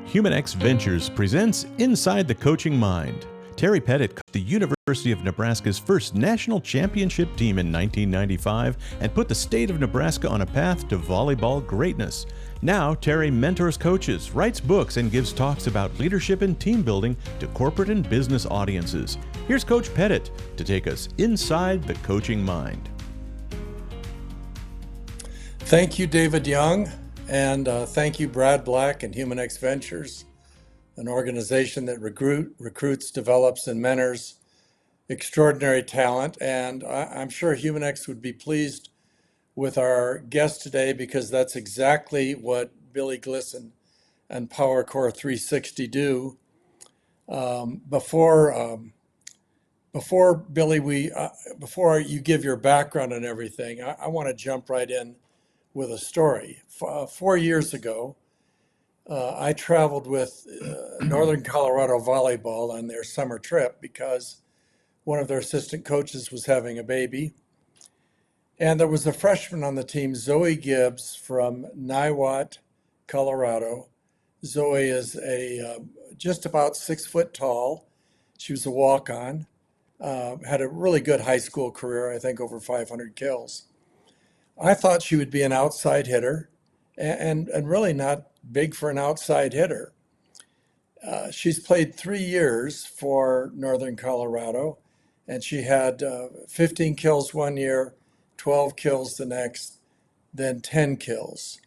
Humanex Ventures presents Inside the Coaching Mind. Terry Pettit coached the University of Nebraska's first national championship team in 1995 and put the state of Nebraska on a path to volleyball greatness. Now, Terry mentors coaches, writes books, and gives talks about leadership and team building to corporate and business audiences. Here's Coach Pettit to take us inside the coaching mind. Thank you, David Young, and thank you, Brad Black and Humanex Ventures, an organization that recruits, develops, and mentors extraordinary talent. And I'm sure Humanex would be pleased with our guest today because that's exactly what Billy Glisan and PowerCore 360 do. Before Billy, before you give your background and everything, I want to jump right in with a story. 4 years ago, I traveled with Northern Colorado Volleyball on their summer trip because one of their assistant coaches was having a baby. And there was a freshman on the team, Zoe Gibbs from Niwot, Colorado. Zoe is just about 6 foot tall. She was a walk-on, had a really good high school career, I think over 500 kills. I thought she would be an outside hitter and really not big for an outside hitter. She's played 3 years for Northern Colorado, and she had 15 kills 1 year, 12 kills the next, then 10 kills.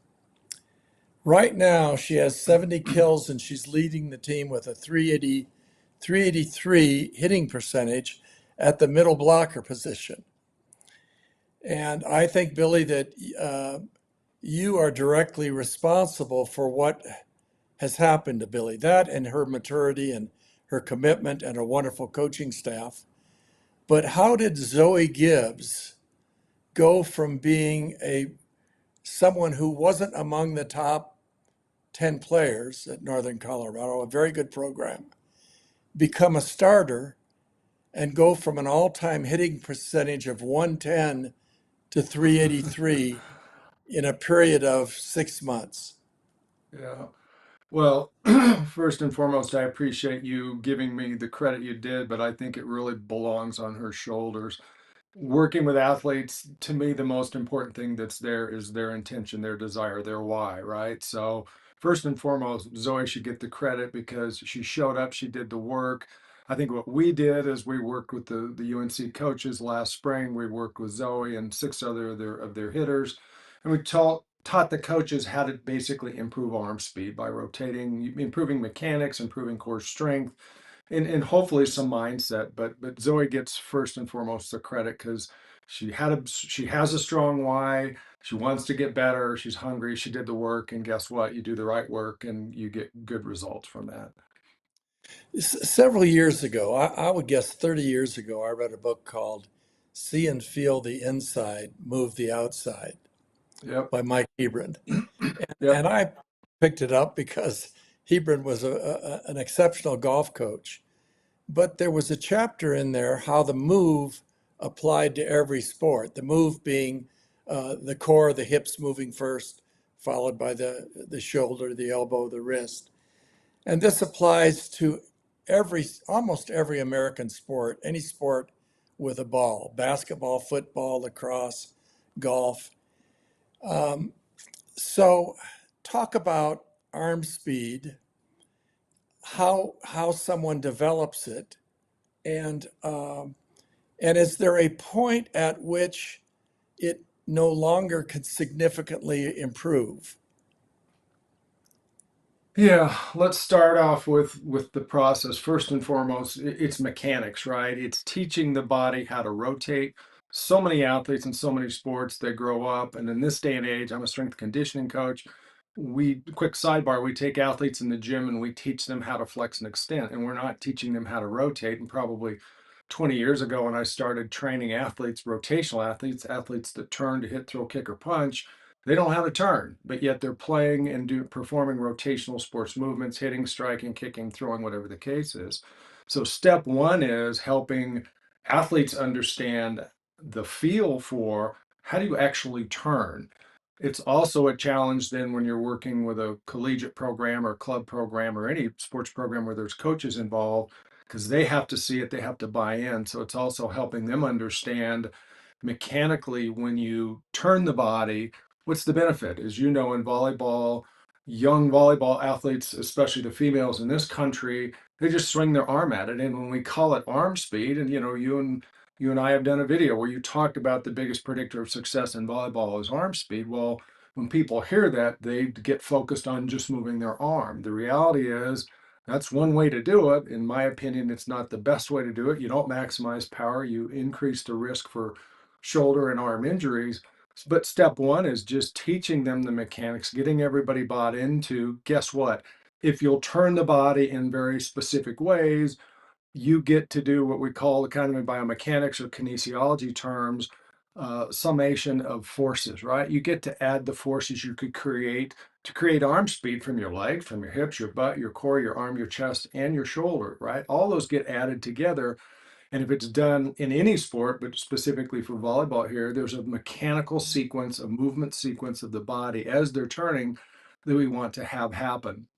Right now, she has 70 kills, and she's leading the team with a 383 hitting percentage at the middle blocker position. And I think, Billy, that you are directly responsible for what has happened to Billy, that and her maturity and her commitment and a wonderful coaching staff. But how did Zoe Gibbs go from being someone who wasn't among the top 10 players at Northern Colorado, a very good program, become a starter and go from an all-time hitting percentage of 110 to 383 in a period of 6 months? Yeah. Well, first and foremost, I appreciate you giving me the credit you did, but I think it really belongs on her shoulders. Working with athletes, to me, the most important thing that's there is their intention, their desire, their why, right? So, first and foremost, Zoe should get the credit because she showed up, she did the work. I think what we did is we worked with the UNC coaches last spring. We worked with Zoe and 6 other of their hitters, and we taught the coaches how to basically improve arm speed by rotating, improving mechanics, improving core strength, and hopefully some mindset. But Zoe gets first and foremost the credit because she has a strong why. She wants to get better. She's hungry. She did the work, and guess what? You do the right work, and you get good results from that. Several years ago, I would guess 30 years ago, I read a book called See and Feel the Inside, Move the Outside Yep. by Mike Hebron. Yep. And I picked it up because Hebron was an exceptional golf coach. But there was a chapter in there how the move applied to every sport, the move being the core, the hips moving first, followed by the shoulder, the elbow, the wrist. And this applies to almost every American sport, any sport with a ball, basketball, football, lacrosse, golf. So talk about arm speed, how someone develops it, and is there a point at which it no longer can significantly improve? Yeah, let's start off with the process. First and foremost, it's mechanics, right? It's teaching the body how to rotate. So many athletes in so many sports, they grow up, and in this day and age, I'm a strength conditioning coach. Quick sidebar, we take athletes in the gym and we teach them how to flex and extend, and we're not teaching them how to rotate. And probably 20 years ago, when I started training athletes, rotational athletes, athletes that turn to hit, throw, kick, or punch, they don't have a turn, but yet they're playing and performing rotational sports movements, hitting, striking, kicking, throwing, whatever the case is. So step one is helping athletes understand the feel for how do you actually turn. It's also a challenge then when you're working with a collegiate program or club program or any sports program where there's coaches involved, because they have to see it, they have to buy in. So it's also helping them understand mechanically when you turn the body, what's the benefit? As you know, in volleyball, young volleyball athletes, especially the females in this country, they just swing their arm at it. And when we call it arm speed, and you and I have done a video where you talked about the biggest predictor of success in volleyball is arm speed. Well, when people hear that, they get focused on just moving their arm. The reality is that's one way to do it. In my opinion, it's not the best way to do it. You don't maximize power, you increase the risk for shoulder and arm injuries. But step one is just teaching them the mechanics, getting everybody bought into, guess what? If you'll turn the body in very specific ways, you get to do what we call kind of in biomechanics or kinesiology terms, summation of forces, right? You get to add the forces you could create to create arm speed from your legs, from your hips, your butt, your core, your arm, your chest, and your shoulder, right? All those get added together. And if it's done in any sport, but specifically for volleyball here, there's a mechanical sequence, a movement sequence of the body as they're turning that we want to have happen.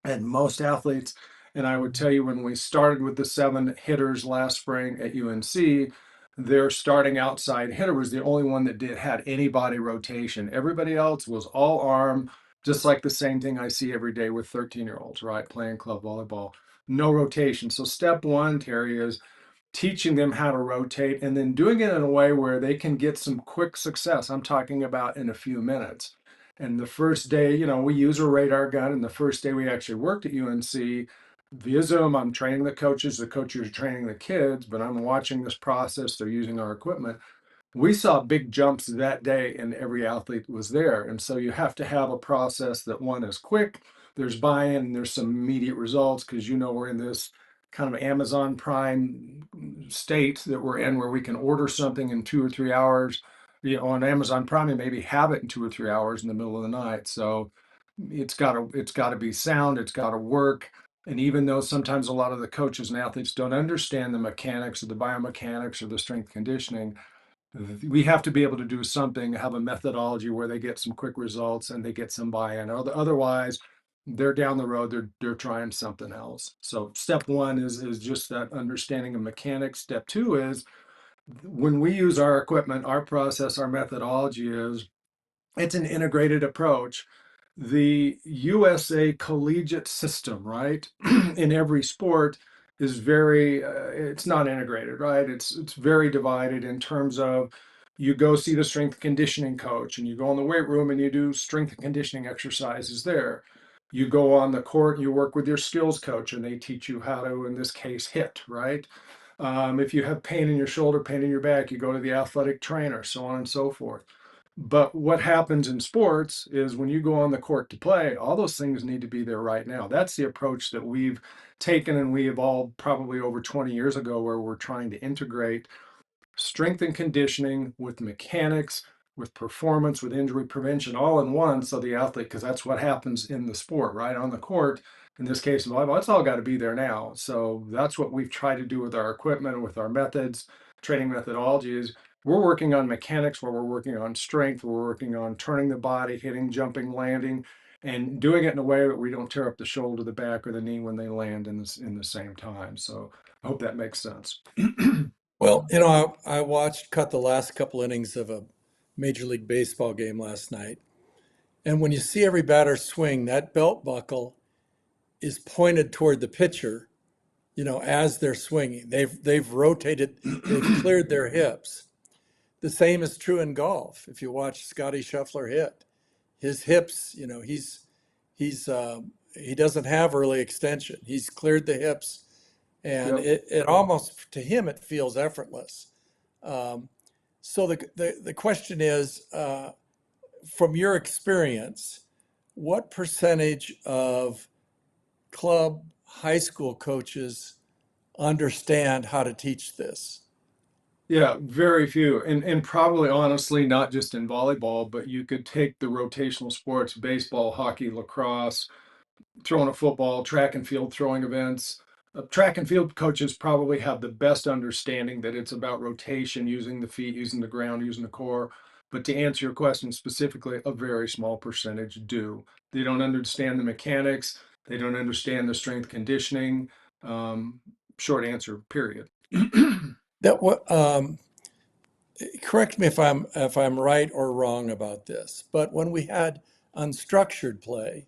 And most athletes, and I would tell you when we started with the 7 hitters last spring at UNC, their starting outside hitter was the only one that had any body rotation. Everybody else was all arm, just like the same thing I see every day with 13-year-olds, right? Playing club volleyball. No rotation. So step one, Terry, is teaching them how to rotate and then doing it in a way where they can get some quick success. I'm talking about in a few minutes. And the first day, we use a radar gun. And the first day we actually worked at UNC via Zoom, I'm training the coaches are training the kids, but I'm watching this process. They're using our equipment. We saw big jumps that day and every athlete was there. And so you have to have a process that one is quick, there's buy-in, and there's some immediate results because we're in this kind of Amazon Prime state that we're in where we can order something in 2 or 3 hours. On Amazon Prime, and maybe have it in 2 or 3 hours in the middle of the night. So it's gotta be sound, it's gotta work. And even though sometimes a lot of the coaches and athletes don't understand the mechanics or the biomechanics or the strength conditioning, we have to be able to do something, have a methodology where they get some quick results and they get some buy-in. Otherwise, they're down the road, they're trying something else. So step one is just that understanding of mechanics. Step two is when we use our equipment, our process, our methodology is it's an integrated approach. The USA collegiate system, right, in every sport is very, it's not integrated, right? It's very divided in terms of you go see the strength conditioning coach and you go in the weight room and you do strength and conditioning exercises there. You go on the court and you work with your skills coach and they teach you how to, in this case, hit, right? If you have pain in your shoulder, pain in your back, you go to the athletic trainer, so on and so forth. But what happens in sports is when you go on the court to play, all those things need to be there right now. That's the approach that we've taken and we evolved probably over 20 years ago, where we're trying to integrate strength and conditioning with mechanics, with performance, with injury prevention, all in one. So the athlete, because that's what happens in the sport, right? On the court, in this case, volleyball, it's all got to be there now. So that's what we've tried to do with our equipment and with our methods, training methodologies. We're working on mechanics where we're working on strength, we're working on turning the body, hitting, jumping, landing, and doing it in a way that we don't tear up the shoulder, the back, or the knee when they land in the same time. So I hope that makes sense. Well, I cut the last couple innings of a Major League Baseball game last night. And when you see every batter swing, that belt buckle is pointed toward the pitcher, as they're swinging. They've rotated, they've cleared their hips. The same is true in golf. If you watch Scotty Scheffler hit, his hips, he doesn't have early extension. He's cleared the hips, and Yep. it almost to him it feels effortless. Um, so the question is, from your experience, what percentage of club high school coaches understand how to teach this? Yeah, very few. And probably honestly, not just in volleyball, but you could take the rotational sports, baseball, hockey, lacrosse, throwing a football, track and field throwing events. Track and field coaches probably have the best understanding that it's about rotation, using the feet, using the ground, using the core. But to answer your question specifically, a very small percentage do. They don't understand the mechanics. They don't understand the strength conditioning. Um, Short answer, period. That what correct me if I'm right or wrong about this, but when we had unstructured play,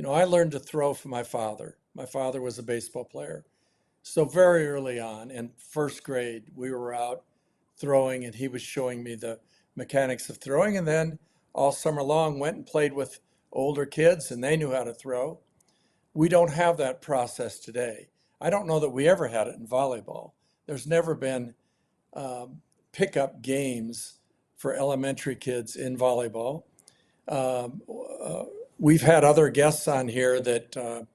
I learned to throw from my father. My father was a baseball player. So very early on in first grade, we were out throwing and he was showing me the mechanics of throwing. And then all summer long went and played with older kids and they knew how to throw. We don't have that process today. I don't know that we ever had it in volleyball. There's never been pickup games for elementary kids in volleyball. Um, uh, we've had other guests on here that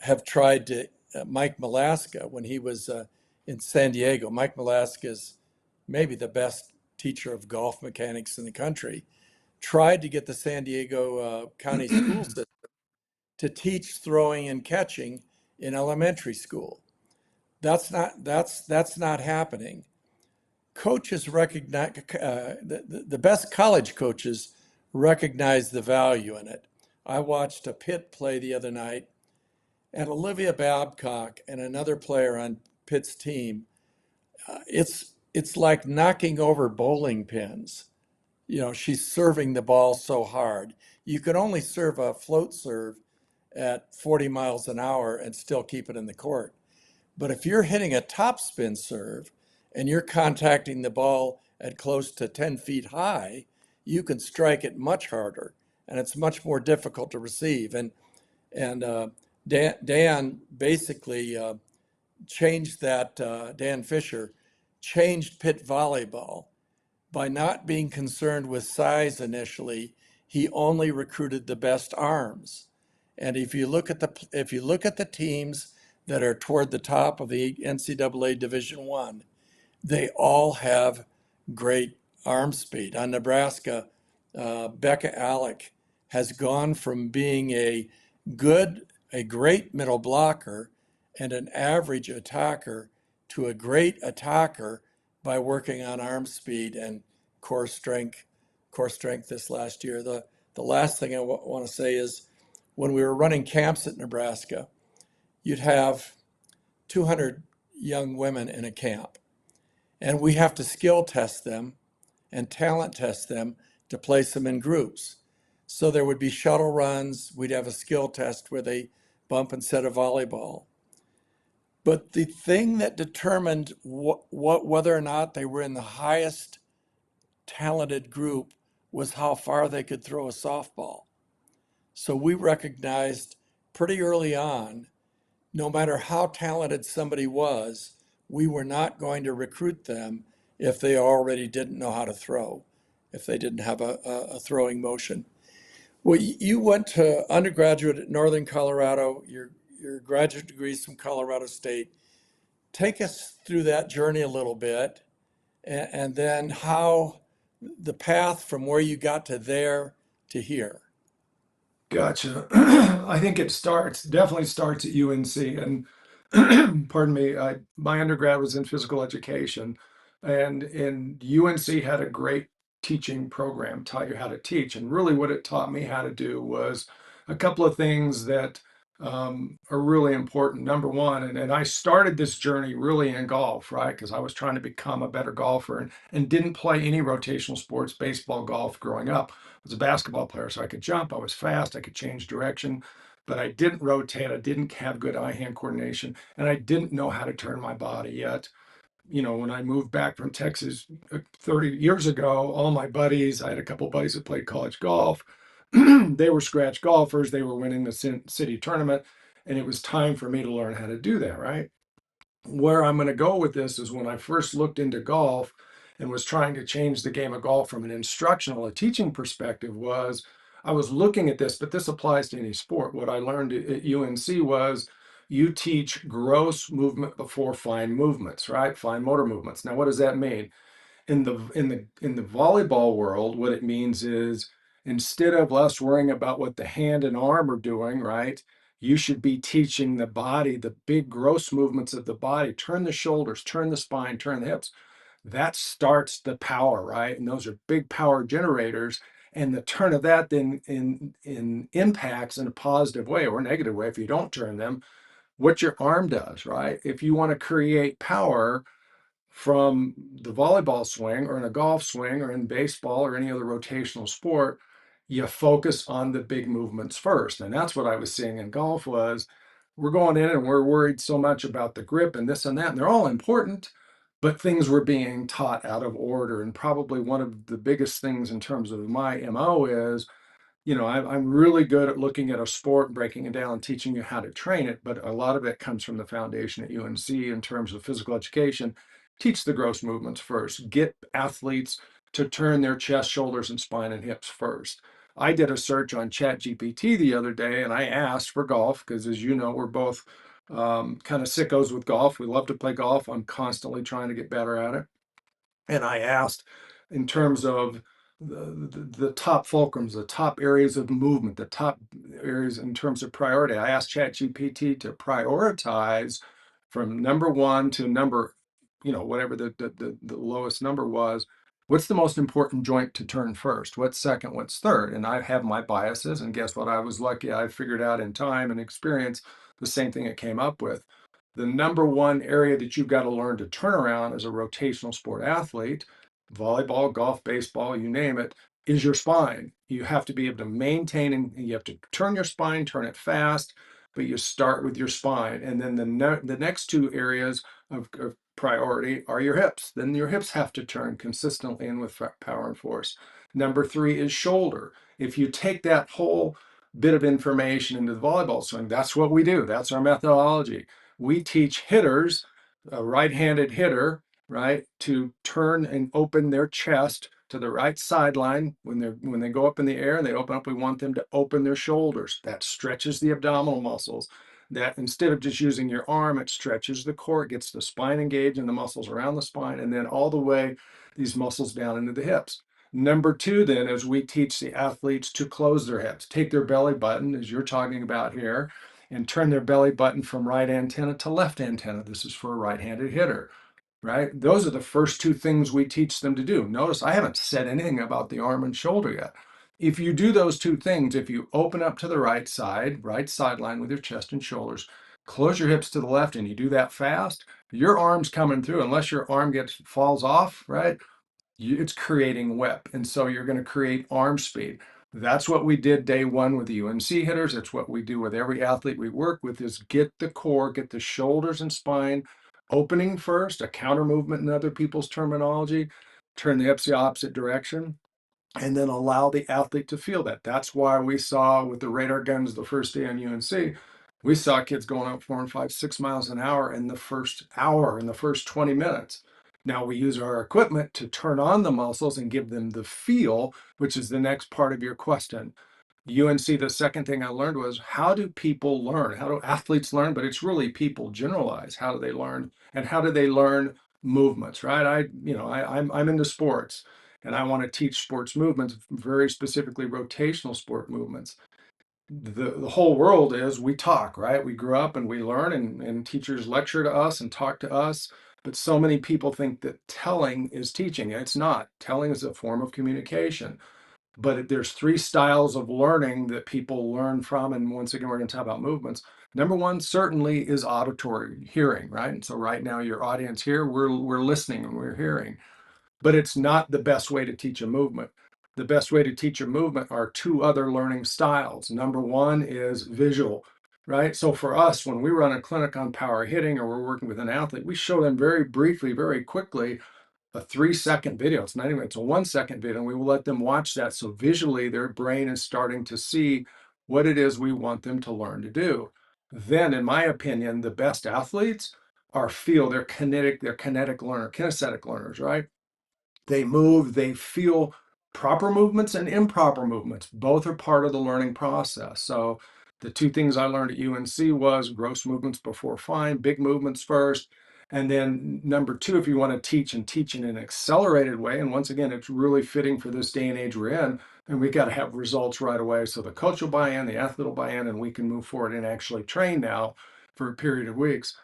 have tried to, Mike Malaska, when he was in San Diego. Mike Malaska is maybe the best teacher of golf mechanics in the country. Tried to get the San Diego County School System to teach throwing and catching in elementary school. That's not happening. Coaches recognize the best college coaches recognize the value in it. I watched a Pitt play the other night, and Olivia Babcock and another player on Pitt's team. It's like knocking over bowling pins. She's serving the ball so hard. You can only serve a float serve at 40 miles an hour and still keep it in the court. But if you're hitting a topspin serve and you're contacting the ball at close to 10 feet high, you can strike it much harder and it's much more difficult to receive. And Dan basically changed that, Dan Fisher changed Pitt volleyball by not being concerned with size initially. He only recruited the best arms. And if you look at the teams that are toward the top of the NCAA Division One, they all have great arm speed. On Nebraska, Becca Alec has gone from being a great middle blocker and an average attacker to a great attacker by working on arm speed and core strength, core strength this last year. The last thing I want to say is when we were running camps at Nebraska, you'd have 200 young women in a camp, and we have to skill test them and talent test them to place them in groups. So there would be shuttle runs. We'd have a skill test where they bump and set a volleyball. But the thing that determined whether or not they were in the highest talented group was how far they could throw a softball. So we recognized pretty early on, no matter how talented somebody was, we were not going to recruit them if they already didn't know how to throw, if they didn't have a throwing motion. Well, you went to undergraduate at Northern Colorado, your graduate degrees from Colorado State. Take us through that journey a little bit, and then how the path from where you got to there to here. Gotcha. I think it definitely starts at UNC. And pardon me, my undergrad was in physical education, and UNC had a great teaching program, taught you how to teach. And really, what it taught me how to do was a couple of things that are really important. Number one, and I started this journey really in golf, right? Because I was trying to become a better golfer and didn't play any rotational sports, baseball, golf growing up. I was a basketball player, so I could jump, I was fast, I could change direction, but I didn't rotate, I didn't have good eye-hand coordination, and I didn't know how to turn my body yet. When I moved back from Texas 30 years ago, all my buddies, I had a couple buddies that played college golf. They were scratch golfers, they were winning the city tournament, and it was time for me to learn how to do that, right? Where I'm going to go with this is when I first looked into golf and was trying to change the game of golf from an instructional, a teaching perspective, was I was looking at this, but this applies to any sport. What I learned at UNC was you teach gross movement before fine movements, right? Fine motor movements. Now, what does that mean? In the volleyball world, what it means is instead of us worrying about what the hand and arm are doing, right? You should be teaching the body, the big gross movements of the body. Turn the shoulders, turn the spine, turn the hips. that starts the power, right? And those are big power generators. And the turn of that then in impacts in a positive way or negative way if you don't turn them, what your arm does, right? If you want to create power from the volleyball swing or in a golf swing or in baseball or any other rotational sport, you focus on the big movements first. And that's what I was seeing in golf was we're going in and we're worried so much about the grip and this and that, and they're all important, but things were being taught out of order. And probably one of the biggest things in terms of my MO is, I'm really good at looking at a sport, breaking it down, and teaching you how to train it. But a lot of it comes from the foundation at UNC in terms of physical education. Teach the gross movements first. Get athletes to turn their chest, shoulders, and spine and hips first. I did a search on ChatGPT the other day, and I asked for golf because, as you know, we're both kind of sickos with golf. We love to play golf. I'm constantly trying to get better at it. And I asked in terms of the top fulcrums, the top areas of movement, the top areas in terms of priority. I asked ChatGPT to prioritize from number one to number, whatever the lowest number was. What's the most important joint to turn first? What's second? What's third? And I have my biases. And guess what? I was lucky. I figured out in time and experience the same thing it came up with. The number one area that you've got to learn to turn around as a rotational sport athlete, volleyball, golf, baseball, you name it, is your spine. You have to be able to maintain and you have to turn your spine, turn it fast, but you start with your spine. And then the next two areas of priority are your hips. Then your hips have to turn consistently and with power and force. Number three is shoulder. If you take that whole bit of information into the volleyball swing, that's what we do. That's our methodology. We teach hitters, a right-handed hitter, right, to turn and open their chest to the right sideline when they go up in the air and they open up. We want them to open their shoulders. That stretches the abdominal muscles. That instead of just using your arm, it stretches the core, it gets the spine engaged and the muscles around the spine, and then all the way these muscles down into the hips. Number two, then, is we teach the athletes to close their hips, take their belly button, as you're talking about here, and turn their belly button from right antenna to left antenna. This is for a right-handed hitter, right? Those are the first two things we teach them to do. Notice I haven't said anything about the arm and shoulder yet. If you do those two things, if you open up to the right side, right sideline with your chest and shoulders, close your hips to the left, and you do that fast, your arm's coming through, unless your arm falls off, right? It's creating whip. And so you're going to create arm speed. That's what we did day one with the UNC hitters. It's what we do with every athlete we work with is get the core, get the shoulders and spine opening first, a counter movement in other people's terminology, turn the hips the opposite direction, and then allow the athlete to feel that. That's why we saw with the radar guns the first day on UNC, we saw kids going up 4 and 5, 6 miles an hour in the first hour, in the first 20 minutes. Now we use our equipment to turn on the muscles and give them the feel, which is the next part of your question. UNC, the second thing I learned was how do people learn? How do athletes learn? But it's really people generalize. How do they learn? And how do they learn movements, right? I'm into sports and I want to teach sports movements, very specifically rotational sport movements. The whole world is we talk, right? We grew up and we learn and teachers lecture to us and talk to us. But so many people think that telling is teaching. It's not. Telling is a form of communication. But there's three styles of learning that people learn from. And once again, we're going to talk about movements. Number one certainly is auditory hearing, right? And so right now, your audience here, we're listening and we're hearing. But it's not the best way to teach a movement. The best way to teach a movement are two other learning styles. Number one is visual, right? So for us, when we run a clinic on power hitting or we're working with an athlete, we show them very briefly, very quickly, a 3-second video. It's not even, it's a 1-second video, and we will let them watch that. So visually, their brain is starting to see what it is we want them to learn to do. Then, in my opinion, the best athletes they're kinetic kinesthetic learners, right? They move, they feel proper movements and improper movements. Both are part of the learning process. So the two things I learned at UNC was gross movements before fine, big movements first. And then number two, if you want to teach in an accelerated way, and once again, it's really fitting for this day and age we're in, and we got to have results right away. So the coach will buy in, the athlete will buy in, and we can move forward and actually train now for a period of weeks.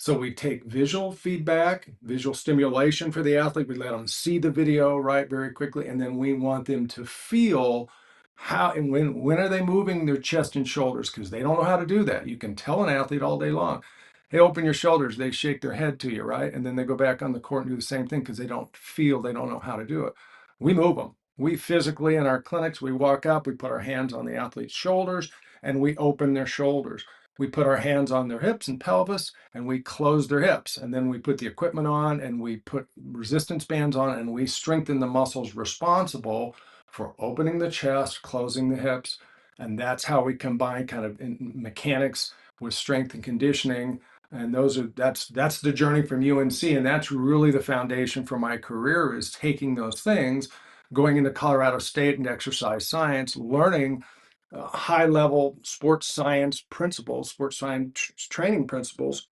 So we take visual feedback, visual stimulation for the athlete. We let them see the video, right, very quickly. And then we want them to feel how and when are they moving their chest and shoulders, because they don't know how to do that. You can tell an athlete all day long, hey, open your shoulders. They shake their head to you, right? And then they go back on the court and do the same thing because they don't know how to do it. We move them. We physically, in our clinics, we walk up, we put our hands on the athlete's shoulders, and we open their shoulders. We put our hands on their hips and pelvis, and we close their hips. And then we put the equipment on, and we put resistance bands on, and we strengthen the muscles responsible for opening the chest, closing the hips. And that's how we combine kind of mechanics with strength and conditioning. And that's the journey from UNC, and that's really the foundation for my career, is taking those things, going into Colorado State and exercise science, learning high level sports science principles, sports science training principles,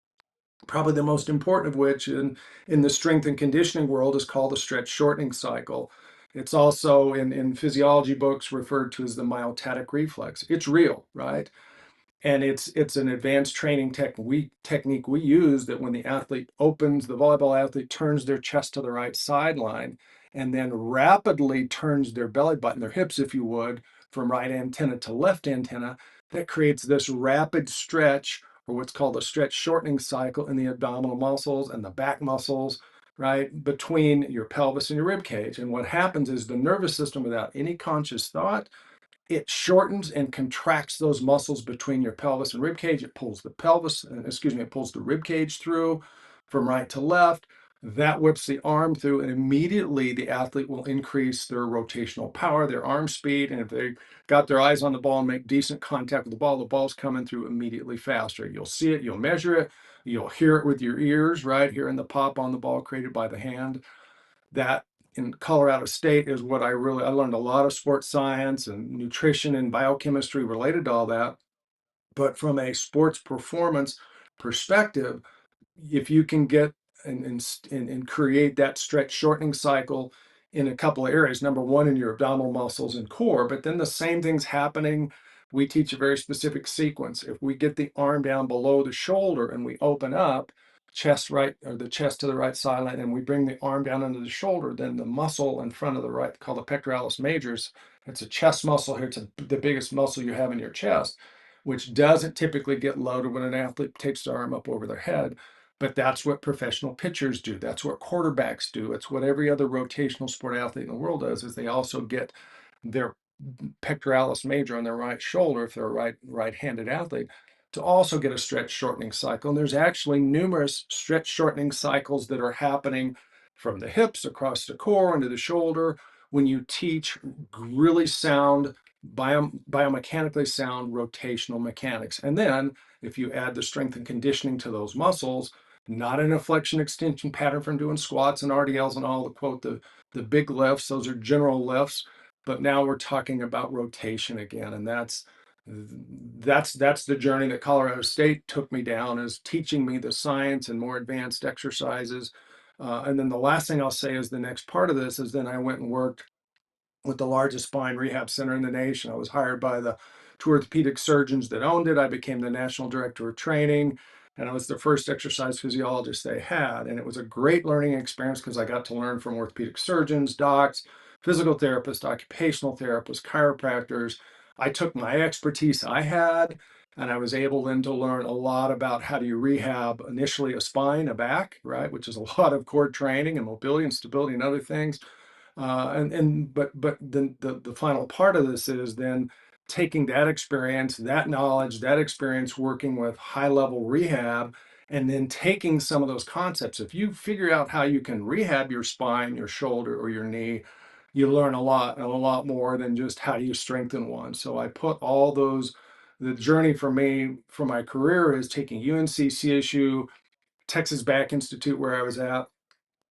probably the most important of which in the strength and conditioning world is called the stretch shortening cycle. It's also in physiology books referred to as the myotatic reflex. It's real, right? And it's an advanced training technique we use, that when the athlete opens, the volleyball athlete turns their chest to the right sideline and then rapidly turns their belly button, their hips, if you would, from right antenna to left antenna, that creates this rapid stretch, or what's called a stretch shortening cycle, in the abdominal muscles and the back muscles, right, between your pelvis and your rib cage. And what happens is the nervous system, without any conscious thought, it shortens and contracts those muscles between your pelvis and rib cage. It pulls the it pulls the rib cage through from right to left. That whips the arm through, and immediately the athlete will increase their rotational power, their arm speed. And if they got their eyes on the ball and make decent contact with the ball's coming through immediately faster. You'll see it, you'll measure it, you'll hear it with your ears, right? Hearing the pop on the ball created by the hand. That in Colorado State is what I learned a lot of sports science and nutrition and biochemistry related to all that. But from a sports performance perspective, if you can get and create that stretch shortening cycle in a couple of areas, number one, in your abdominal muscles and core, but then the same thing's happening. We teach a very specific sequence. If we get the arm down below the shoulder and we open up chest right, or the chest to the right sideline, and we bring the arm down under the shoulder, then the muscle in front of the right, called the pectoralis majors, it's a chest muscle here. It's the biggest muscle you have in your chest, which doesn't typically get loaded when an athlete takes their arm up over their head. But that's what professional pitchers do. That's what quarterbacks do. It's what every other rotational sport athlete in the world does, is they also get their pectoralis major on their right shoulder, if they're a right-handed athlete, to also get a stretch shortening cycle. And there's actually numerous stretch shortening cycles that are happening from the hips across the core into the shoulder when you teach really sound, biomechanically sound rotational mechanics. And then if you add the strength and conditioning to those muscles, not an flexion extension pattern from doing squats and RDLs and all the quote, the big lifts, those are general lifts, but now we're talking about rotation again. And that's the journey that Colorado State took me down, is teaching me the science and more advanced exercises. And then the last thing I'll say is the next part of this is then I went and worked with the largest spine rehab center in the nation. I was hired by the two orthopedic surgeons that owned it. I became the national director of training, and I was the first exercise physiologist they had. And it was a great learning experience because I got to learn from orthopedic surgeons, docs, physical therapists, occupational therapists, chiropractors. I took my expertise I had, and I was able then to learn a lot about how do you rehab initially a spine, a back, right, which is a lot of core training and mobility and stability and other things. But then the final part of this is then taking that experience, that knowledge, that experience working with high level rehab, and then taking some of those concepts. If you figure out how you can rehab your spine, your shoulder, or your knee, you learn a lot, and a lot more than just how do you strengthen one. So I put all those, the journey for me, for my career, is taking UNC, CSU, Texas Back Institute, where I was at,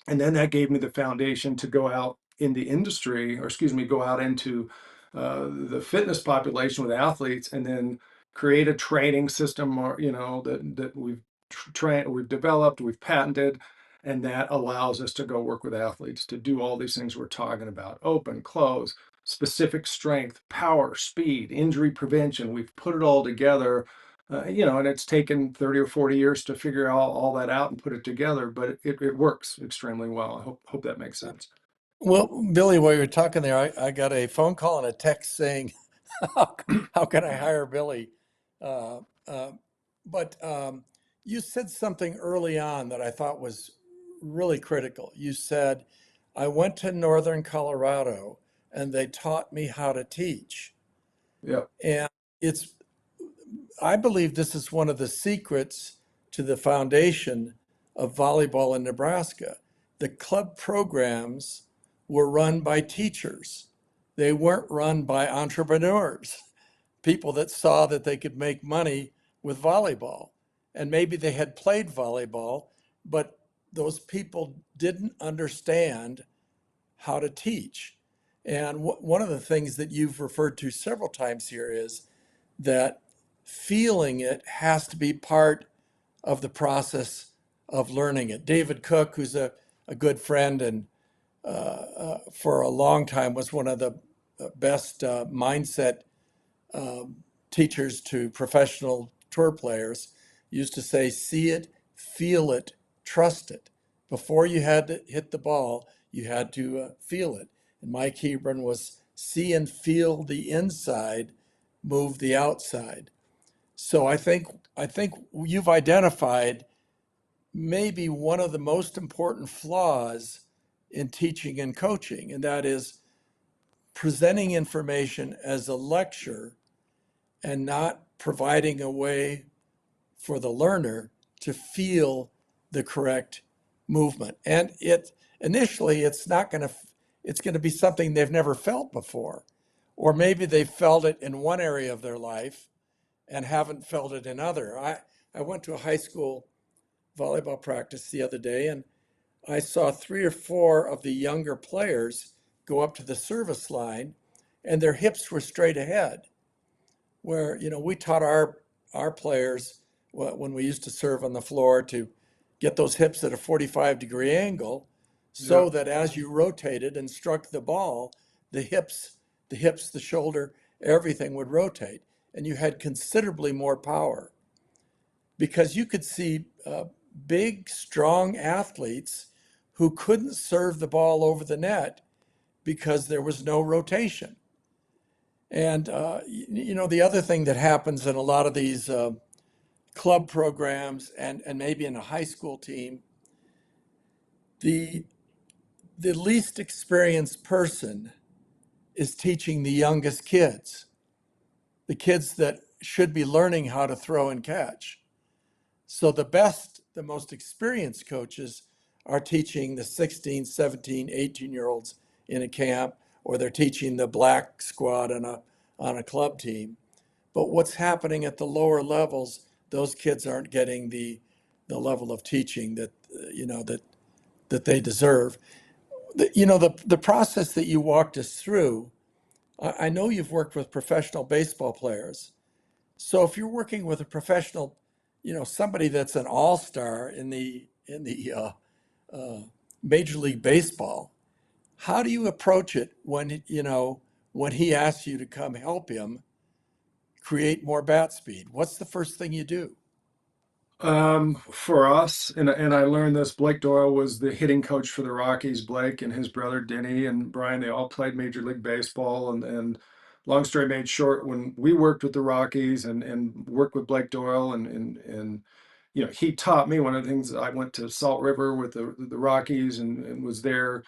and then that gave me the foundation to go out in the industry, or excuse me, go out into the fitness population with athletes, and then create a training system, or that we've developed, we've patented, and that allows us to go work with athletes to do all these things we're talking about: open, close, specific strength, power, speed, injury prevention. We've put it all together And it's taken 30 or 40 years to figure all that out and put it together, but it works extremely well. I hope that makes sense. Well, Billy, while you're talking there, I got a phone call and a text saying, how, how can I hire Billy? Uh, uh, but you said something early on that I thought was really critical. You said, I went to Northern Colorado and they taught me how to teach. Yeah. And it's, I believe this is one of the secrets to the foundation of volleyball in Nebraska. The club programs were run by teachers. They weren't run by entrepreneurs, people that saw that they could make money with volleyball. And maybe they had played volleyball, but those people didn't understand how to teach. And one of the things that you've referred to several times here is that feeling it has to be part of the process of learning it. David Cook, who's a good friend and for a long time was one of the best mindset teachers to professional tour players, used to say, see it, feel it, trust it. Before you had to hit the ball, you had to feel it. And Mike Hebron was see and feel the inside, move the outside. So I think you've identified maybe one of the most important flaws in teaching and coaching, and that is presenting information as a lecture and not providing a way for the learner to feel the correct movement. And it initially it's going to be something they've never felt before. Or maybe they felt it in one area of their life and haven't felt it in other. I went to a high school volleyball practice the other day and I saw three or four of the younger players go up to the service line and their hips were straight ahead. Where, we taught our players when we used to serve on the floor to get those hips at a 45-degree angle Yeah. so that as you rotated and struck the ball, the hips, the shoulder, everything would rotate. And you had considerably more power because you could see big, strong athletes who couldn't serve the ball over the net because there was no rotation. And the other thing that happens in a lot of these club programs and maybe in a high school team, the the least experienced person is teaching the youngest kids, the kids that should be learning how to throw and catch. So the most experienced coaches are teaching the 16, 17, 18-year-olds in a camp, or they're teaching the black squad on a club team. But what's happening at the lower levels, those kids aren't getting the level of teaching that that they deserve. The process that you walked us through. I know you've worked with professional baseball players. So if you're working with a professional, somebody that's an all-star in the Major League Baseball, how do you approach it when he asks you to come help him create more bat speed? What's the first thing you do? For us, and I learned this, Blake Doyle was the hitting coach for the Rockies. Blake and his brother Denny and Brian, they all played Major League Baseball. And long story made short, when we worked with the Rockies and worked with Blake Doyle and he taught me one of the things. I went to Salt River with the Rockies and was there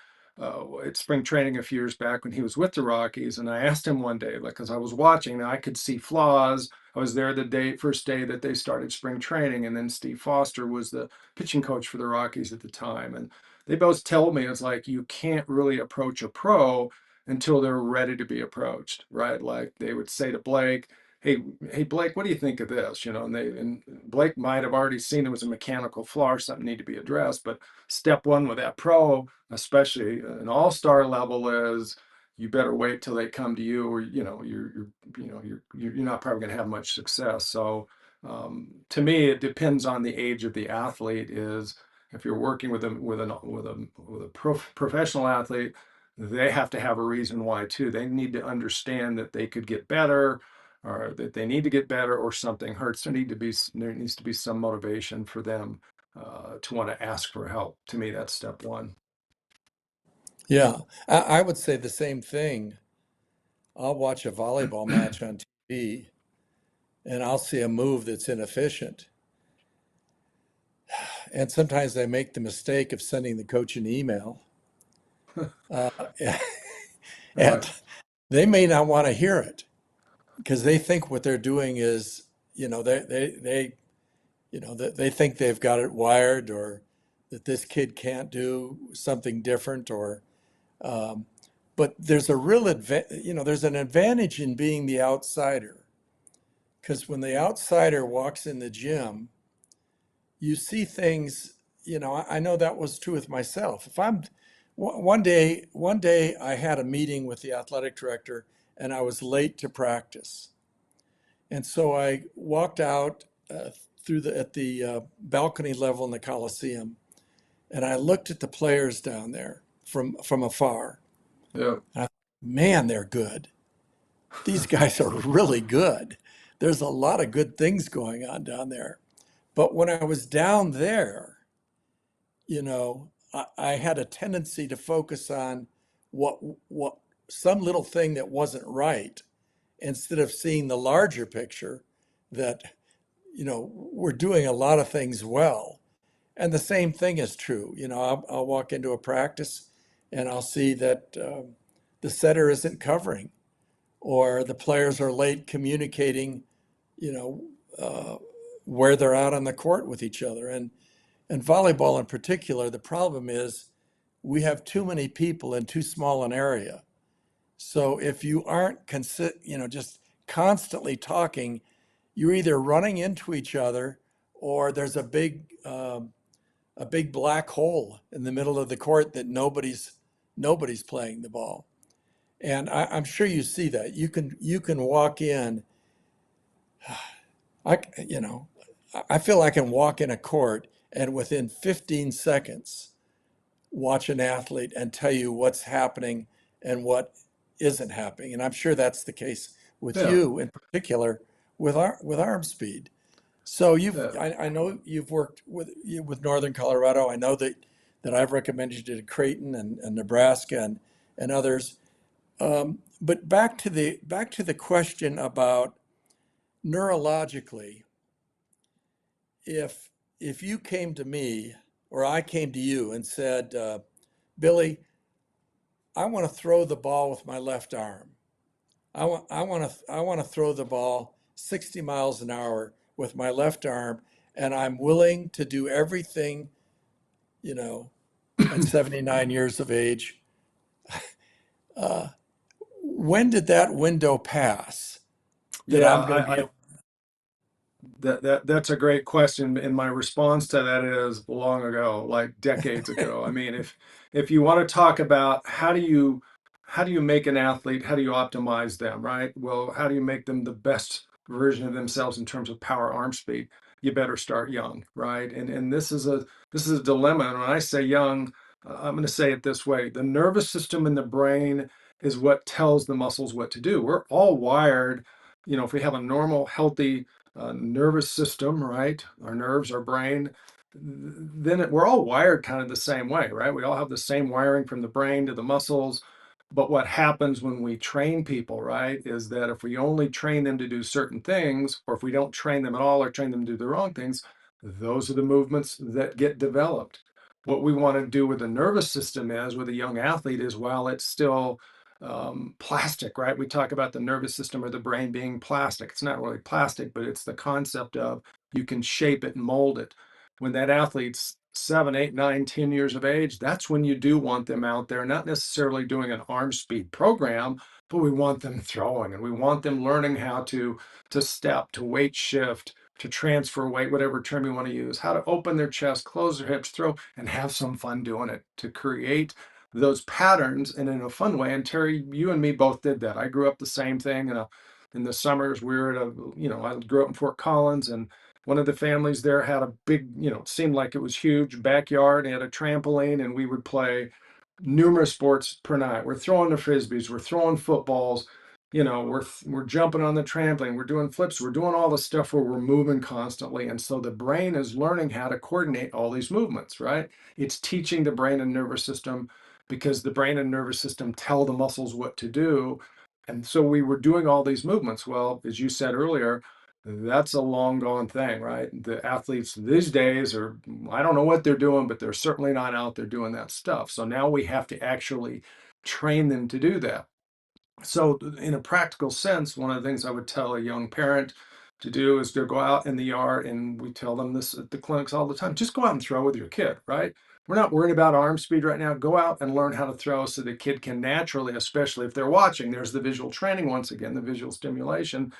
at spring training a few years back when he was with the Rockies. And I asked him one day, like, because I was watching, and I could see flaws. I was there the first day that they started spring training, and then Steve Foster was the pitching coach for the Rockies at the time. And they both told me it's like you can't really approach a pro until they're ready to be approached, right? Like they would say to Blake, hey Blake, what do you think of this? And Blake might have already seen it was a mechanical flaw or something need to be addressed. But step one with that pro, especially an all-star level, is you better wait till they come to you, or you're not probably going to have much success. So to me, it depends on the age of the athlete. Is if you're working with a professional athlete, they have to have a reason why too. They need to understand that they could get better. or that they need to get better, or something hurts. There needs to be some motivation for them to want to ask for help. To me, that's step one. Yeah, I would say the same thing. I'll watch a volleyball match on TV and I'll see a move that's inefficient. And sometimes I make the mistake of sending the coach an email. Uh, Right. and they may not want to hear it because they think what they're doing is, they think they've got it wired, or that this kid can't do something different, or um, but there's a there's an advantage in being the outsider, because when the outsider walks in the gym, you see things. I know that was true with myself. If I'm one day I had a meeting with the athletic director and I was late to practice, and so I walked out through the at the balcony level in the Coliseum, and I looked at the players down there from afar. Yeah. And Man, they're good. These guys are really good. There's a lot of good things going on down there. But when I was down there, I had a tendency to focus on what what some little thing that wasn't right, instead of seeing the larger picture, that we're doing a lot of things well. And the same thing is true. I'll walk into a practice and I'll see that the setter isn't covering, or the players are late communicating, you know, uh, where they're out on the court with each other. And volleyball in particular, the problem is we have too many people in too small an area. So if you aren't just constantly talking, you're either running into each other, or there's a big black hole in the middle of the court that nobody's playing the ball. And I'm sure you see that. You can walk in. I you know I feel I can walk in a court and within 15 seconds watch an athlete and tell you what's happening and what isn't happening. And I'm sure that's the case with Yeah. you in particular, with arm speed. So Yeah. I know you've worked with Northern Colorado. I know that I've recommended you to Creighton and Nebraska and others. But back to the question about neurologically, if you came to me or I came to you and said, Billy, I want to throw the ball with my left arm. I want to throw the ball 60 miles an hour with my left arm, and I'm willing to do everything, you know, at 79 years of age. Uh, when did that window pass that Yeah. I'm going to be able? That's a great question, and my response to that is long ago, like decades ago. I mean, if you want to talk about how do you make an athlete, how do you optimize them, right? Well, how do you make them the best version of themselves in terms of power, arm speed? You better start young, right? And this is a dilemma. And when I say young, I'm going to say it this way: the nervous system in the brain is what tells the muscles what to do. We're all wired. If we have a normal, healthy nervous system, right? Our nerves, our brain, then we're all wired kind of the same way, right? We all have the same wiring from the brain to the muscles. But what happens when we train people, right, is that if we only train them to do certain things, or if we don't train them at all or train them to do the wrong things, those are the movements that get developed. What we want to do with the nervous system is, with a young athlete, is while it's still plastic, right? We talk about the nervous system or the brain being plastic. It's not really plastic, but it's the concept of you can shape it and mold it. When that athlete's 7, 8, 9, 10 years of age, that's when you do want them out there, not necessarily doing an arm speed program, but we want them throwing, and we want them learning how to step, to weight shift, to transfer weight, whatever term you want to use, how to open their chest, close their hips, throw, and have some fun doing it, to create those patterns and in a fun way. And Terry, you and me both did that. I grew up the same thing. In the summers, we were I grew up in Fort Collins, and one of the families there had a big, it seemed like it was huge backyard. They had a trampoline, and we would play numerous sports per night. We're throwing the frisbees, we're throwing footballs. we're jumping on the trampoline, we're doing flips, we're doing all the stuff where we're moving constantly. And so the brain is learning how to coordinate all these movements, right? It's teaching the brain and nervous system because the brain and nervous system tell the muscles what to do. And so we were doing all these movements. Well, as you said earlier, that's a long gone thing, right? The athletes these days are, I don't know what they're doing, but they're certainly not out there doing that stuff. So now we have to actually train them to do that. So, in a practical sense, one of the things I would tell a young parent to do is to go out in the yard, and we tell them this at the clinics all the time, just go out and throw with your kid, right? We're not worried about arm speed right now. Go out and learn how to throw so the kid can naturally, especially if they're watching, there's the visual training once again, the visual stimulation.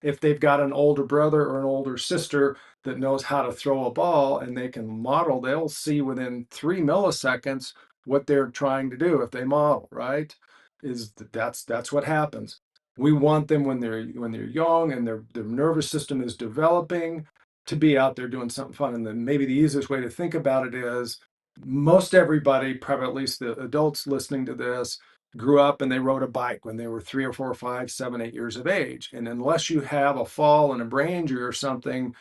If they've got an older brother or an older sister that knows how to throw a ball and they can model, they'll see within 3 milliseconds what they're trying to do if they model, right? That's what happens. We want them when they're young and their nervous system is developing to be out there doing something fun. And then maybe the easiest way to think about it is most everybody, probably at least the adults listening to this, grew up and they rode a bike when they were 3 or 4 or 5, 7, 8 years of age. And unless you have a fall and a brain injury or something,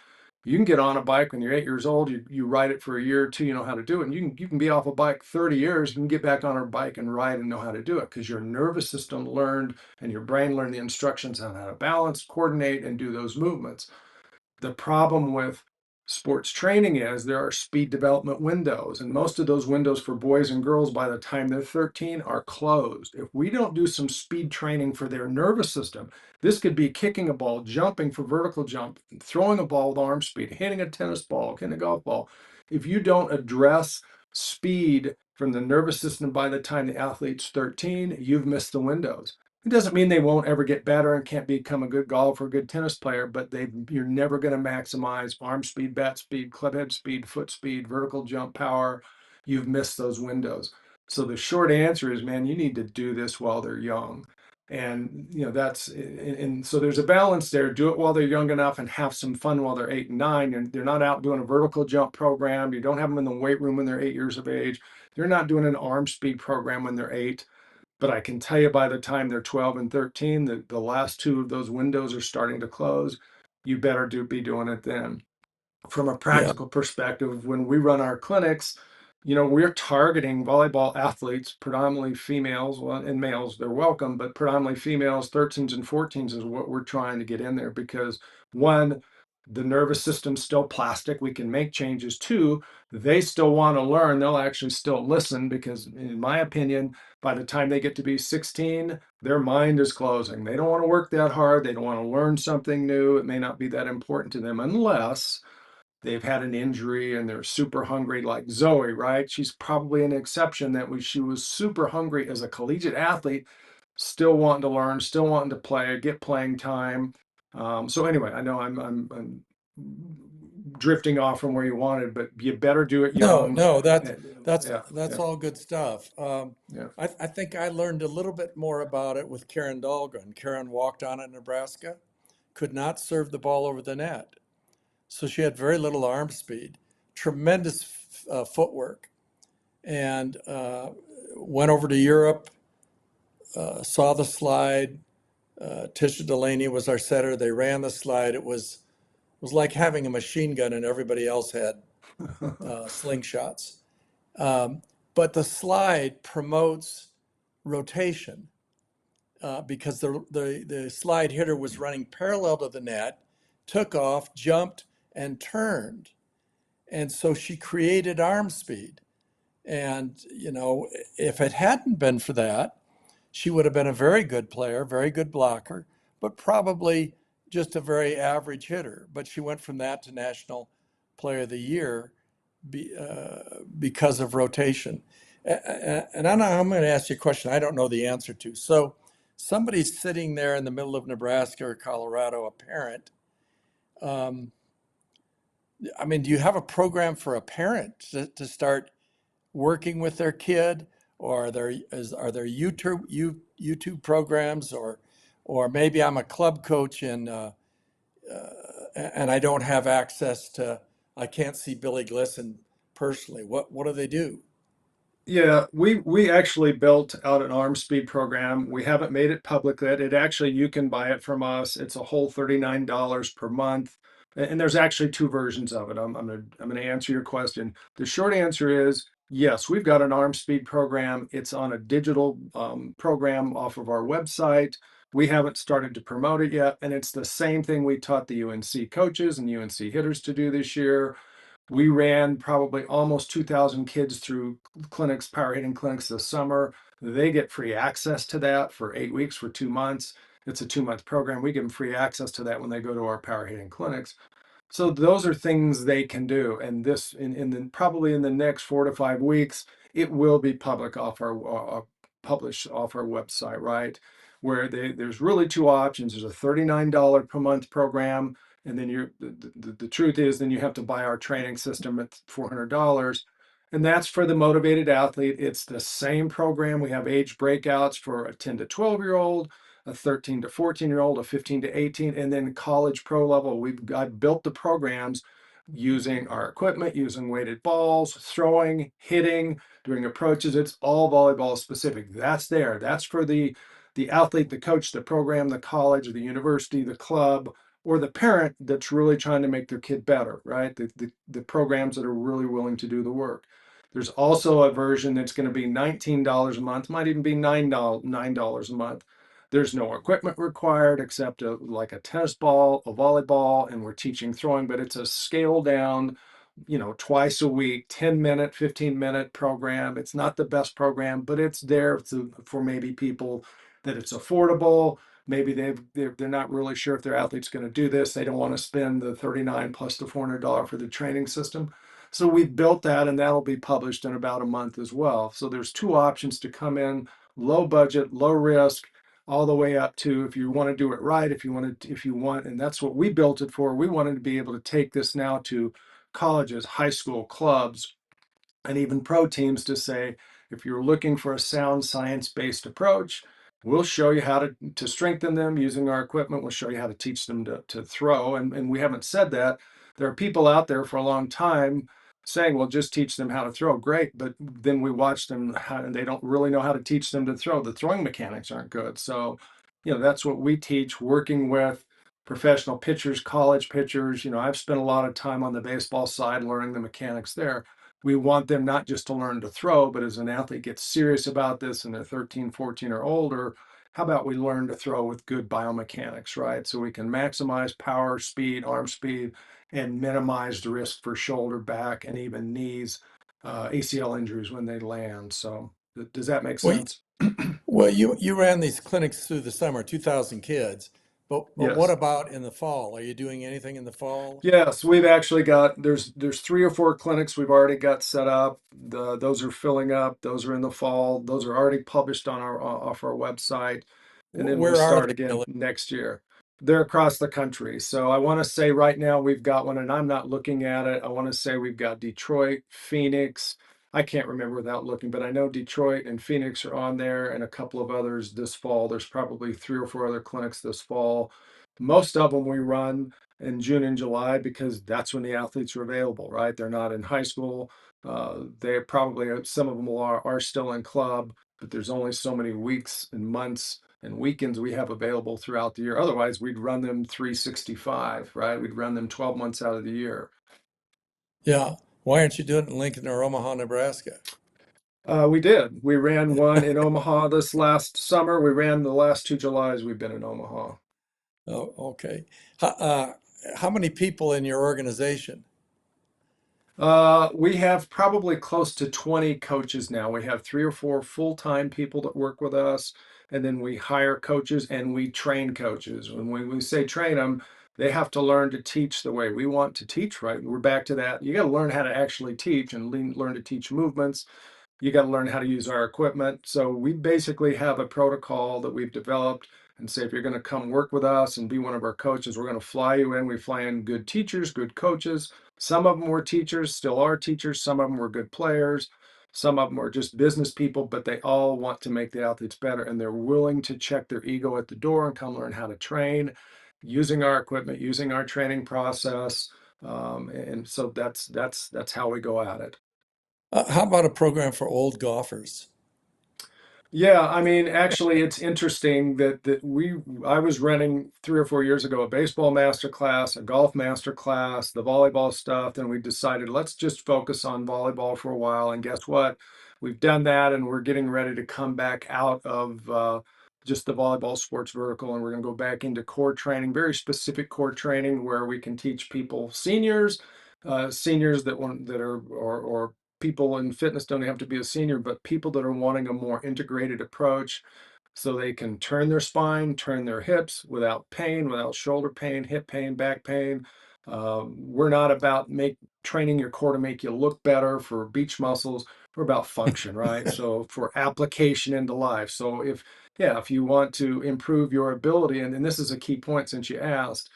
you can get on a bike when you're 8 years old. You ride it for a year or two, you know how to do it. And you can be off a bike 30 years and get back on a bike and ride and know how to do it because your nervous system learned and your brain learned the instructions on how to balance, coordinate, and do those movements. The problem with sports training is there are speed development windows, and most of those windows for boys and girls by the time they're 13 are closed. If we don't do some speed training for their nervous system, this could be kicking a ball, jumping for vertical jump, throwing a ball with arm speed, hitting a tennis ball, hitting a golf ball. If you don't address speed from the nervous system by the time the athlete's 13, you've missed the windows. It doesn't mean they won't ever get better and can't become a good golfer, a good tennis player, but you're never going to maximize arm speed, bat speed, club head speed, foot speed, vertical jump power. You've missed those windows. So the short answer is, man, you need to do this while they're young. And and so there's a balance there. Do it while they're young enough and have some fun while they're 8 and 9. And they're not out doing a vertical jump program. You don't have them in the weight room when they're 8 years of age. They're not doing an arm speed program when they're 8. But I can tell you by the time they're 12 and 13, the last two of those windows are starting to close. You better be doing it then. From a Yeah. practical perspective, when we run our clinics, we're targeting volleyball athletes, predominantly females, well, and males, they're welcome, but predominantly females, 13s and 14s is what we're trying to get in there because one, the nervous system's still plastic. We can make changes. Two, they still want to learn. They'll actually still listen because, in my opinion, by the time they get to be 16, their mind is closing. They don't want to work that hard. They don't want to learn something new. It may not be that important to them unless they've had an injury and they're super hungry, like Zoe, right? She's probably an exception she was super hungry as a collegiate athlete, still wanting to learn, still wanting to play, get playing time. So anyway, I know I'm drifting off from where you wanted, but you better do it No, young. no, that's Yeah, that's yeah, all good stuff. yeah. I think I learned a little bit more about it with Karen Dahlgren. Karen walked on at Nebraska, could not serve the ball over the net. So she had very little arm speed, tremendous footwork, and went over to Europe, saw the slide. Tisha Delaney was our setter. They ran the slide. It was like having a machine gun and everybody else had slingshots. Um, but the slide promotes rotation because the slide hitter was running parallel to the net, took off, jumped, and turned. And so she created arm speed. And, if it hadn't been for that, she would have been a very good player, very good blocker, but probably just a very average hitter. But she went from that to National Player of the Year because of rotation. And I'm going to ask you a question I don't know the answer to. So somebody's sitting there in the middle of Nebraska or Colorado, a parent. Um, I mean, do you have a program for a parent to start working with their kid, or are there YouTube programs, or maybe I'm a club coach and I don't have access to, I can't see Billy Glisan personally. What do they do? Yeah, we actually built out an arm speed program. We haven't made it public yet. It actually, you can buy it from us. It's a whole $39 per month. And there's actually two versions of it. I'm gonna answer your question. The short answer is yes, we've got an arm speed program. It's on a digital program off of our website. We haven't started to promote it yet, and it's the same thing we taught the UNC coaches and UNC hitters to do this year. We ran probably almost 2,000 kids through clinics, power hitting clinics this summer. They get free access to that for 8 weeks, for 2 months. It's a 2 month program. We give them free access to that when they go to our power hitting clinics. So those are things they can do. And this, in the probably in the next 4 to 5 weeks, it will be public off our published off our website, right? Where there's really two options. There's a $39 per month program, and then the truth is, then you have to buy our training system at $400. And that's for the motivated athlete. It's the same program. We have age breakouts for a 10 to 12-year-old, a 13 to 14-year-old, a 15 to 18, and then college pro level. I built the programs using our equipment, using weighted balls, throwing, hitting, doing approaches. It's all volleyball specific. That's there. That's for the athlete, the coach, the program, the college, the university, the club, or the parent that's really trying to make their kid better, right? The programs that are really willing to do the work. There's also a version that's going to be $19 a month, might even be $9 a month. There's no equipment required except like a tennis ball, a volleyball, and we're teaching throwing, but it's a scaled down, twice a week, 10-minute, 15-minute program. It's not the best program, but it's there for maybe people that it's affordable. Maybe they're not really sure if their athlete's going to do this. They don't want to spend the 39 plus the $400 for the training system. So we've built that, and that'll be published in about a month as well. So there's two options to come in: low budget, low risk, all the way up to, if you want to do it right, if you want, and that's what we built it for. We wanted to be able to take this now to colleges, high school, clubs, and even pro teams to say, if you're looking for a sound science-based approach, we'll show you how to strengthen them using our equipment. We'll show you how to teach them to throw. And we haven't said that. There are people out there for a long time saying, well, just teach them how to throw. Great. But then we watch them and they don't really know how to teach them to throw. The throwing mechanics aren't good. So, that's what we teach, working with professional pitchers, college pitchers. I've spent a lot of time on the baseball side learning the mechanics there. We want them not just to learn to throw, but as an athlete gets serious about this and they're 13, 14 or older, how about we learn to throw with good biomechanics, right? So we can maximize power, speed, arm speed, and minimize the risk for shoulder, back, and even knees, ACL injuries when they land. So does that make Well, sense? well, you ran these clinics through the summer, 2,000 kids, but what Yes. about in the fall? Are you doing anything in the fall? Yes, we've actually got there's 3 or 4 clinics we've already got set up. Those are filling up. Those are in the fall. Those are already published on our off our website, and then we Where are start they, again Billy? next year. They're across the country. So I want to say right now we've got one, and I'm not looking at it. I want to say we've got Detroit, Phoenix. I can't remember without looking, but I know Detroit and Phoenix are on there, and a couple of others this fall. There's probably 3 or 4 other clinics this fall. Most of them we run in June and July because that's when the athletes are available, right? They're not in high school. They probably, some of them are still in club, but there's only so many weeks and months and weekends we have available throughout the year. Otherwise, we'd run them 365, right? We'd run them 12 months out of the year. Yeah. Why aren't you doing it in Lincoln or Omaha, Nebraska? We did. We ran one in Omaha this last summer. We ran the last 2 Julys we've been in Omaha. Oh, okay. How many people in your organization? We have probably close to 20 coaches now. We have 3 or 4 full-time people that work with us, and then we hire coaches and we train coaches. And when we say train them, they have to learn to teach the way we want to teach, right? We're back to that. You got to learn how to actually teach and learn to teach movements. You got to learn how to use our equipment. So we basically have a protocol that we've developed and say, if you're going to come work with us and be one of our coaches, we're going to fly you in. We fly in good teachers, good coaches. Some of them were teachers, still are teachers. Some of them were good players. Some of them are just business people, but they all want to make the athletes better, and they're willing to check their ego at the door and come learn how to train using our equipment, using our training process. And so that's how we go at it. How about a program for old golfers? Yeah, I mean, actually, it's interesting that I was running 3 or 4 years ago a baseball master class, a golf master class, the volleyball stuff. Then we decided let's just focus on volleyball for a while. And guess what? We've done that, and we're getting ready to come back out of just the volleyball sports vertical, and we're going to go back into core training, very specific core training, where we can teach people, seniors that want that are or people in fitness don't have to be a senior, but people that are wanting a more integrated approach so they can turn their spine, turn their hips without pain, without shoulder pain, hip pain, back pain. We're not about training your core to make you look better for beach muscles. We're about function, right? So for application into life. So if you want to improve your ability, and this is a key point since you asked,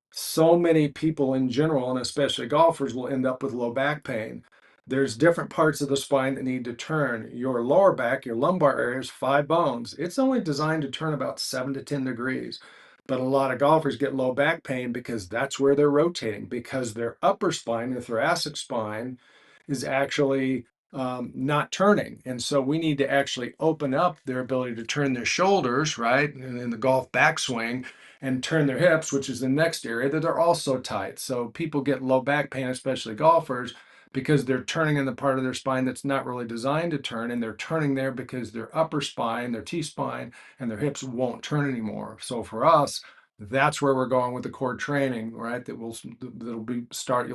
so many people in general, and especially golfers, will end up with low back pain. There's different parts of the spine that need to turn. Your lower back, your lumbar area is 5 bones. It's only designed to turn about 7 to 10 degrees. But a lot of golfers get low back pain because that's where they're rotating, because their upper spine, the thoracic spine, is actually not turning. And so we need to actually open up their ability to turn their shoulders, right? And in the golf backswing, and turn their hips, which is the next area that are also tight. So people get low back pain, especially golfers, because they're turning in the part of their spine that's not really designed to turn, and they're turning there because their upper spine, their T-spine, and their hips won't turn anymore. So for us, that's where we're going with the core training, right? You'll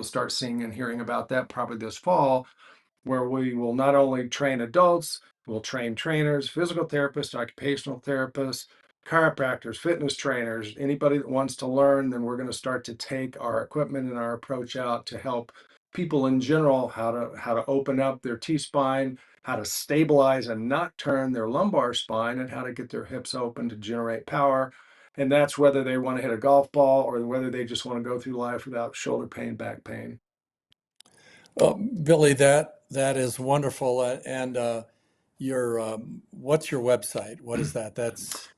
start seeing and hearing about that probably this fall, where we will not only train adults, we'll train trainers, physical therapists, occupational therapists, chiropractors, fitness trainers, anybody that wants to learn. Then we're going to start to take our equipment and our approach out to help people in general how to open up their T-spine, how to stabilize and not turn their lumbar spine, and how to get their hips open to generate power. And that's whether they want to hit a golf ball or whether they just want to go through life without shoulder pain, back pain. Billy, that is wonderful. And your what's your website? What is that?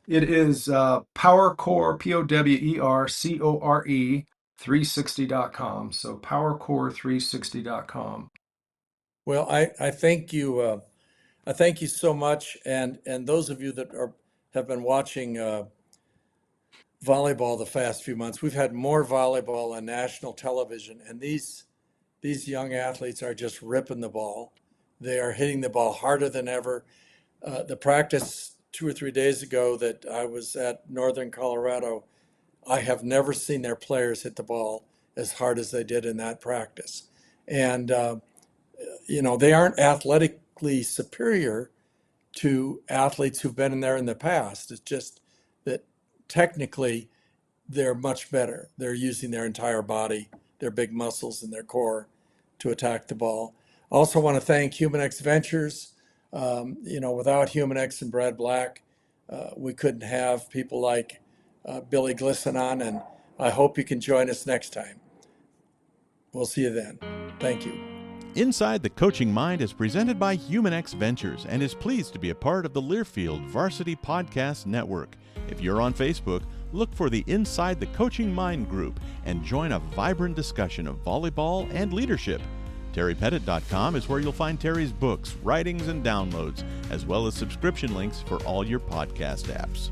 It is PowerCore, PowerCore 360.com. So PowerCore360.com. Well, I thank you. I thank you so much. And those of you that have been watching volleyball the past few months, we've had more volleyball on national television, and these young athletes are just ripping the ball. They are hitting the ball harder than ever. The practice 2 or 3 days ago that I was at Northern Colorado, I have never seen their players hit the ball as hard as they did in that practice. And, they aren't athletically superior to athletes who've been in there in the past. It's just that technically they're much better. They're using their entire body, their big muscles and their core to attack the ball. I also want to thank Humanex Ventures. Without Humanex and Brad Black, we couldn't have people like Billy Glisan on, and I hope you can join us next time. We'll see you then. Thank you. Inside the Coaching Mind is presented by Humanex Ventures and is pleased to be a part of the Learfield Varsity Podcast Network. If you're on Facebook, look for the Inside the Coaching Mind group and join a vibrant discussion of volleyball and leadership. TerryPettit.com is where you'll find Terry's books, writings, and downloads, as well as subscription links for all your podcast apps.